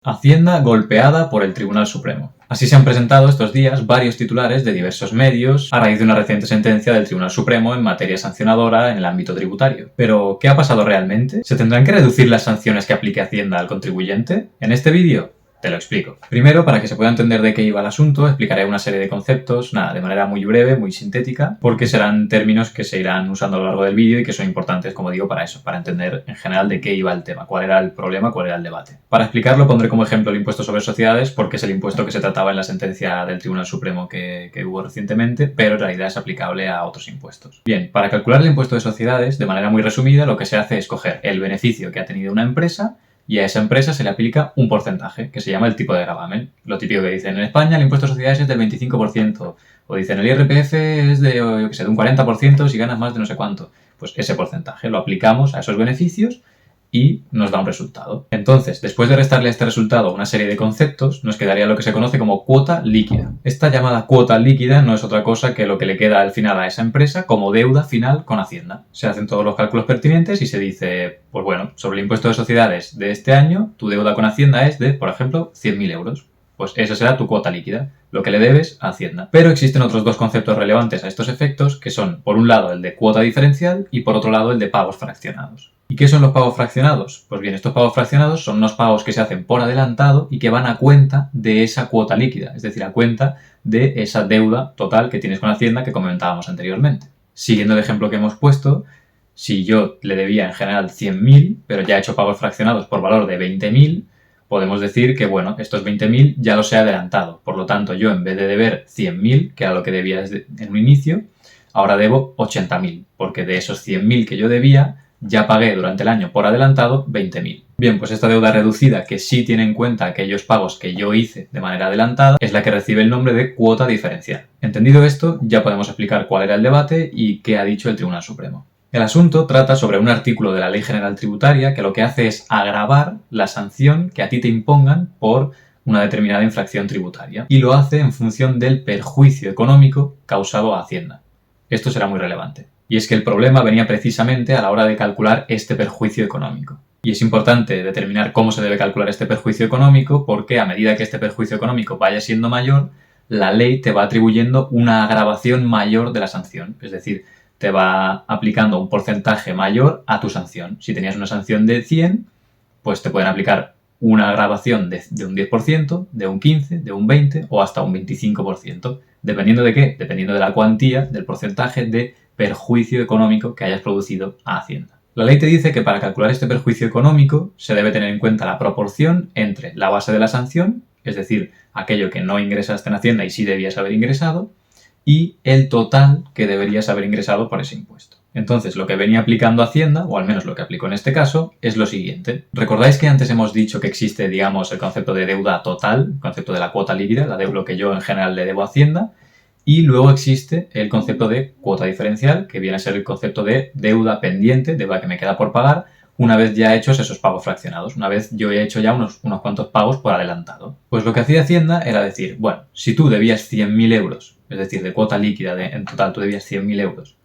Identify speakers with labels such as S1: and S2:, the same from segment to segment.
S1: Hacienda golpeada por el Tribunal Supremo. Así se han presentado estos días varios titulares de diversos medios a raíz de una reciente sentencia del Tribunal Supremo en materia sancionadora en el ámbito tributario. Pero, ¿qué ha pasado realmente? ¿Se tendrán que reducir las sanciones que aplique Hacienda al contribuyente? En este vídeo te lo explico. Primero, para que se pueda entender de qué iba el asunto, explicaré una serie de conceptos, de manera muy breve, muy sintética, porque serán términos que se irán usando a lo largo del vídeo y que son importantes, como digo, para eso, para entender en general de qué iba el tema, cuál era el problema, cuál era el debate. Para explicarlo pondré como ejemplo el impuesto sobre sociedades, porque es el impuesto que se trataba en la sentencia del Tribunal Supremo que hubo recientemente, pero en realidad es aplicable a otros impuestos. Bien, para calcular el impuesto de sociedades, de manera muy resumida, lo que se hace es coger el beneficio que ha tenido una empresa y a esa empresa se le aplica un porcentaje, que se llama el tipo de gravamen. Lo típico que dicen, en España el impuesto de sociedades es del 25%, o dicen el IRPF es de un 40% si ganas más de no sé cuánto. Pues ese porcentaje lo aplicamos a esos beneficios y nos da un resultado. Entonces, después de restarle a este resultado una serie de conceptos, nos quedaría lo que se conoce como cuota líquida. Esta llamada cuota líquida no es otra cosa que lo que le queda al final a esa empresa como deuda final con Hacienda. Se hacen todos los cálculos pertinentes y se dice, pues bueno, sobre el impuesto de sociedades de este año, tu deuda con Hacienda es de, por ejemplo, 100.000 euros. Pues esa será tu cuota líquida, lo que le debes a Hacienda. Pero existen otros dos conceptos relevantes a estos efectos, que son, por un lado, el de cuota diferencial y, por otro lado, el de pagos fraccionados. ¿Y qué son los pagos fraccionados? Pues bien, estos pagos fraccionados son unos pagos que se hacen por adelantado y que van a cuenta de esa cuota líquida, es decir, a cuenta de esa deuda total que tienes con Hacienda que comentábamos anteriormente. Siguiendo el ejemplo que hemos puesto, si yo le debía en general 100.000, pero ya he hecho pagos fraccionados por valor de 20.000, podemos decir que, bueno, estos 20.000 ya los he adelantado. Por lo tanto, yo en vez de deber 100.000, que era lo que debía en un inicio, ahora debo 80.000, porque de esos 100.000 que yo debía, ya pagué durante el año por adelantado 20.000. Bien, pues esta deuda reducida, que sí tiene en cuenta aquellos pagos que yo hice de manera adelantada, es la que recibe el nombre de cuota diferencial. Entendido esto, ya podemos explicar cuál era el debate y qué ha dicho el Tribunal Supremo. El asunto trata sobre un artículo de la Ley General Tributaria que lo que hace es agravar la sanción que a ti te impongan por una determinada infracción tributaria, y lo hace en función del perjuicio económico causado a Hacienda. Esto será muy relevante. Y es que el problema venía precisamente a la hora de calcular este perjuicio económico. Y es importante determinar cómo se debe calcular este perjuicio económico, porque a medida que este perjuicio económico vaya siendo mayor, la ley te va atribuyendo una agravación mayor de la sanción. Es decir, te va aplicando un porcentaje mayor a tu sanción. Si tenías una sanción de 100, pues te pueden aplicar una agravación de un 10%, de un 15%, de un 20% o hasta un 25%. ¿Dependiendo de qué? Dependiendo de la cuantía, del porcentaje de perjuicio económico que hayas producido a Hacienda. La ley te dice que para calcular este perjuicio económico se debe tener en cuenta la proporción entre la base de la sanción, es decir, aquello que no ingresaste en Hacienda y sí debías haber ingresado, y el total que deberías haber ingresado por ese impuesto. Entonces, lo que venía aplicando Hacienda, o al menos lo que aplicó en este caso, es lo siguiente. ¿Recordáis que antes hemos dicho que existe, digamos, el concepto de deuda total, el concepto de la cuota líquida, la deuda que yo en general le debo a Hacienda? Y luego existe el concepto de cuota diferencial, que viene a ser el concepto de deuda pendiente, deuda que me queda por pagar, una vez ya hechos esos pagos fraccionados, una vez yo he hecho ya unos cuantos pagos por adelantado. Pues lo que hacía Hacienda era decir, bueno, si tú debías 100.000 euros, es decir, de cuota líquida, en total tú debías 100.000 euros,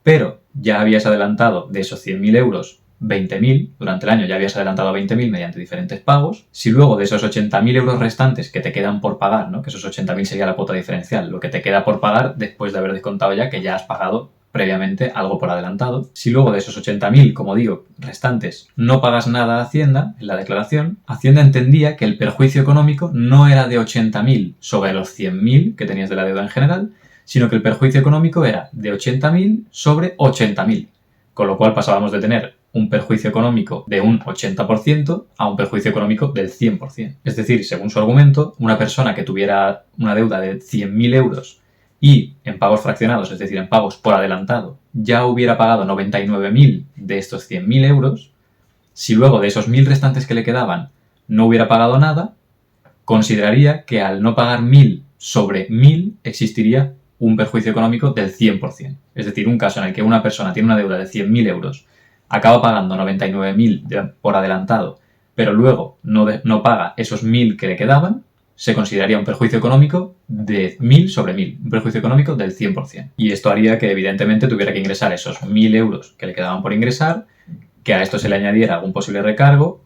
S1: pero ya habías adelantado de esos 100.000 euros 20.000, durante el año ya habías adelantado 20.000 mediante diferentes pagos. Si luego de esos 80.000 euros restantes que te quedan por pagar, ¿no? Que esos 80.000 sería la cuota diferencial, lo que te queda por pagar después de haber descontado ya que ya has pagado previamente algo por adelantado. Si luego de esos 80.000, como digo, restantes, no pagas nada a Hacienda en la declaración, Hacienda entendía que el perjuicio económico no era de 80.000 sobre los 100.000 que tenías de la deuda en general, sino que el perjuicio económico era de 80.000 sobre 80.000, con lo cual pasábamos de tener un perjuicio económico de un 80% a un perjuicio económico del 100%. Es decir, según su argumento, una persona que tuviera una deuda de 100.000 euros y en pagos fraccionados, es decir, en pagos por adelantado, ya hubiera pagado 99.000 de estos 100.000 euros, si luego de esos 1.000 restantes que le quedaban no hubiera pagado nada, consideraría que al no pagar 1.000 sobre 1.000 existiría un perjuicio económico del 100%. Es decir, un caso en el que una persona tiene una deuda de 100.000 euros, acaba pagando 99.000 por adelantado, pero luego no paga esos 1.000 que le quedaban, se consideraría un perjuicio económico de 1.000 sobre 1.000, un perjuicio económico del 100%. Y esto haría que evidentemente tuviera que ingresar esos 1.000 euros que le quedaban por ingresar, que a esto se le añadiera algún posible recargo,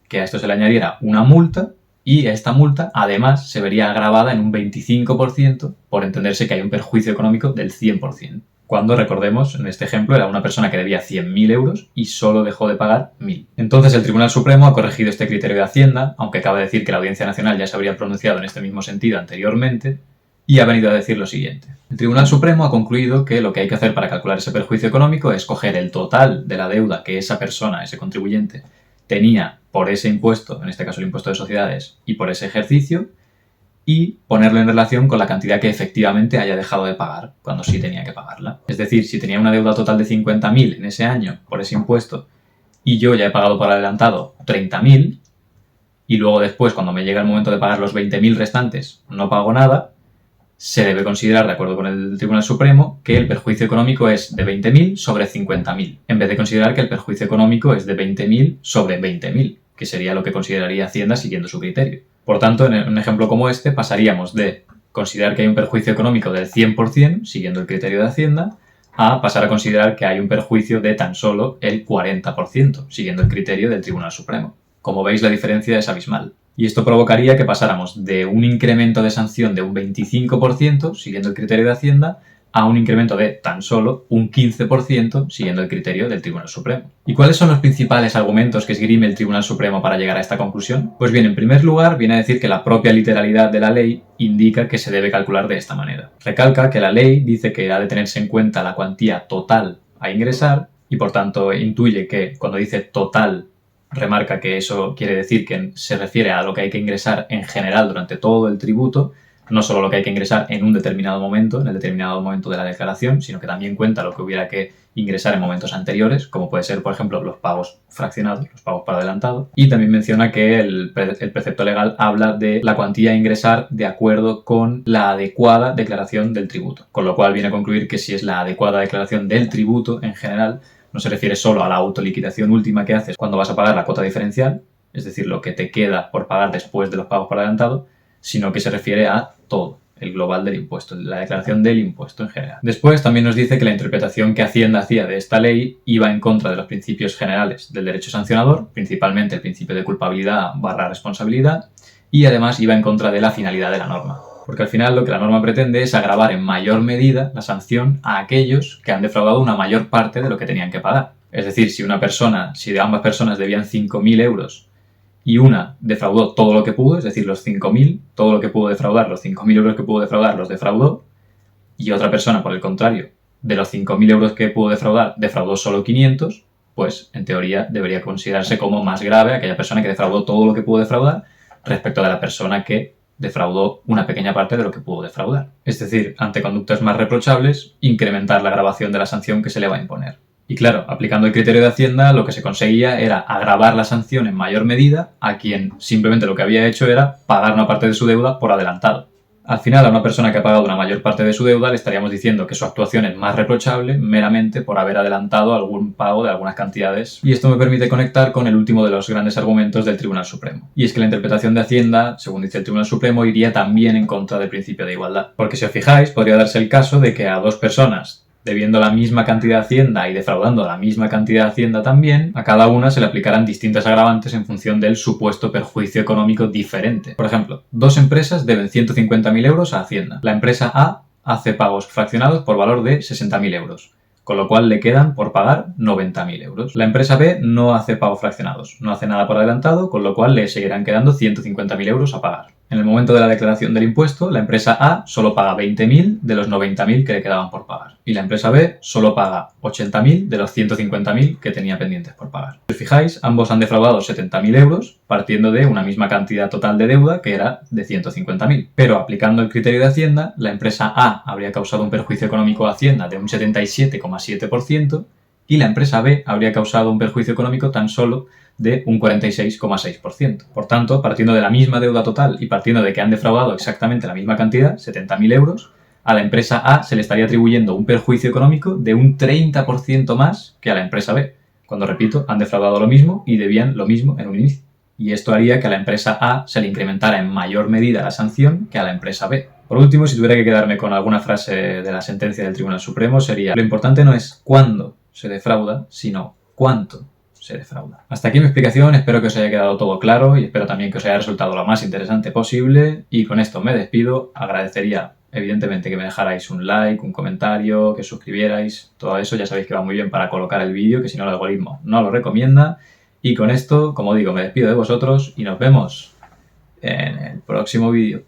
S1: que a esto se le añadiera una multa, y esta multa además se vería agravada en un 25% por entenderse que hay un perjuicio económico del 100%. Cuando, recordemos, en este ejemplo era una persona que debía 100.000 euros y solo dejó de pagar 1.000. Entonces el Tribunal Supremo ha corregido este criterio de Hacienda, aunque cabe decir que la Audiencia Nacional ya se habría pronunciado en este mismo sentido anteriormente, y ha venido a decir lo siguiente. El Tribunal Supremo ha concluido que lo que hay que hacer para calcular ese perjuicio económico es coger el total de la deuda que esa persona, ese contribuyente, tenía por ese impuesto, en este caso el impuesto de sociedades, y por ese ejercicio, y ponerlo en relación con la cantidad que efectivamente haya dejado de pagar cuando sí tenía que pagarla. Es decir, si tenía una deuda total de 50.000 en ese año por ese impuesto y yo ya he pagado por adelantado 30.000 y luego después, cuando me llega el momento de pagar los 20.000 restantes, no pago nada, se debe considerar, de acuerdo con el Tribunal Supremo, que el perjuicio económico es de 20.000 sobre 50.000, en vez de considerar que el perjuicio económico es de 20.000 sobre 20.000, que sería lo que consideraría Hacienda siguiendo su criterio. Por tanto, en un ejemplo como este, pasaríamos de considerar que hay un perjuicio económico del 100%, siguiendo el criterio de Hacienda, a pasar a considerar que hay un perjuicio de tan solo el 40%, siguiendo el criterio del Tribunal Supremo. Como veis, la diferencia es abismal. Y esto provocaría que pasáramos de un incremento de sanción de un 25%, siguiendo el criterio de Hacienda, a un incremento de tan solo un 15%, siguiendo el criterio del Tribunal Supremo. ¿Y cuáles son los principales argumentos que esgrime el Tribunal Supremo para llegar a esta conclusión? Pues bien, en primer lugar, viene a decir que la propia literalidad de la ley indica que se debe calcular de esta manera. Recalca que la ley dice que ha de tenerse en cuenta la cuantía total a ingresar y, por tanto, intuye que cuando dice total, remarca que eso quiere decir que se refiere a lo que hay que ingresar en general durante todo el tributo, no solo lo que hay que ingresar en un determinado momento, en el determinado momento de la declaración, sino que también cuenta lo que hubiera que ingresar en momentos anteriores, como puede ser, por ejemplo, los pagos fraccionados, los pagos por adelantado. Y también menciona que el precepto legal habla de la cuantía a ingresar de acuerdo con la adecuada declaración del tributo, con lo cual viene a concluir que si es la adecuada declaración del tributo en general, no se refiere solo a la autoliquidación última que haces cuando vas a pagar la cuota diferencial, es decir, lo que te queda por pagar después de los pagos por adelantado, sino que se refiere a todo, el global del impuesto, la declaración del impuesto en general. Después también nos dice que la interpretación que Hacienda hacía de esta ley iba en contra de los principios generales del derecho sancionador, principalmente el principio de culpabilidad/responsabilidad, y además iba en contra de la finalidad de la norma. Porque al final lo que la norma pretende es agravar en mayor medida la sanción a aquellos que han defraudado una mayor parte de lo que tenían que pagar. Es decir, si de ambas personas debían 5.000 euros y una defraudó todo lo que pudo, es decir, los 5.000, todo lo que pudo defraudar, los 5.000 euros que pudo defraudar los defraudó, y otra persona, por el contrario, de los 5.000 euros que pudo defraudar, defraudó solo 500, pues en teoría debería considerarse como más grave aquella persona que defraudó todo lo que pudo defraudar respecto de la persona que defraudó una pequeña parte de lo que pudo defraudar. Es decir, ante conductas más reprochables, incrementar la agravación de la sanción que se le va a imponer. Y claro, aplicando el criterio de Hacienda, lo que se conseguía era agravar la sanción en mayor medida a quien simplemente lo que había hecho era pagar una parte de su deuda por adelantado. Al final, a una persona que ha pagado una mayor parte de su deuda le estaríamos diciendo que su actuación es más reprochable meramente por haber adelantado algún pago de algunas cantidades. Y esto me permite conectar con el último de los grandes argumentos del Tribunal Supremo. Y es que la interpretación de Hacienda, según dice el Tribunal Supremo, iría también en contra del principio de igualdad. Porque si os fijáis, podría darse el caso de que a dos personas debiendo la misma cantidad de Hacienda y defraudando la misma cantidad de Hacienda también, a cada una se le aplicarán distintas agravantes en función del supuesto perjuicio económico diferente. Por ejemplo, dos empresas deben 150.000 euros a Hacienda. La empresa A hace pagos fraccionados por valor de 60.000 euros, con lo cual le quedan por pagar 90.000 euros. La empresa B no hace pagos fraccionados, no hace nada por adelantado, con lo cual le seguirán quedando 150.000 euros a pagar. En el momento de la declaración del impuesto, la empresa A solo paga 20.000 de los 90.000 que le quedaban por pagar. Y la empresa B solo paga 80.000 de los 150.000 que tenía pendientes por pagar. Si os fijáis, ambos han defraudado 70.000 euros partiendo de una misma cantidad total de deuda que era de 150.000. Pero aplicando el criterio de Hacienda, la empresa A habría causado un perjuicio económico a Hacienda de un 77,7% y la empresa B habría causado un perjuicio económico tan solo de un 46,6%. Por tanto, partiendo de la misma deuda total y partiendo de que han defraudado exactamente la misma cantidad, 70.000 euros, a la empresa A se le estaría atribuyendo un perjuicio económico de un 30% más que a la empresa B, cuando, repito, han defraudado lo mismo y debían lo mismo en un inicio. Y esto haría que a la empresa A se le incrementara en mayor medida la sanción que a la empresa B. Por último, si tuviera que quedarme con alguna frase de la sentencia del Tribunal Supremo, sería: lo importante no es cuándo se defrauda, sino cuánto se defrauda. Hasta aquí mi explicación, espero que os haya quedado todo claro y espero también que os haya resultado lo más interesante posible. Y con esto me despido, agradecería evidentemente que me dejarais un like, un comentario, que os suscribierais, todo eso ya sabéis que va muy bien para colocar el vídeo, que si no el algoritmo no lo recomienda. Y con esto, como digo, me despido de vosotros y nos vemos en el próximo vídeo.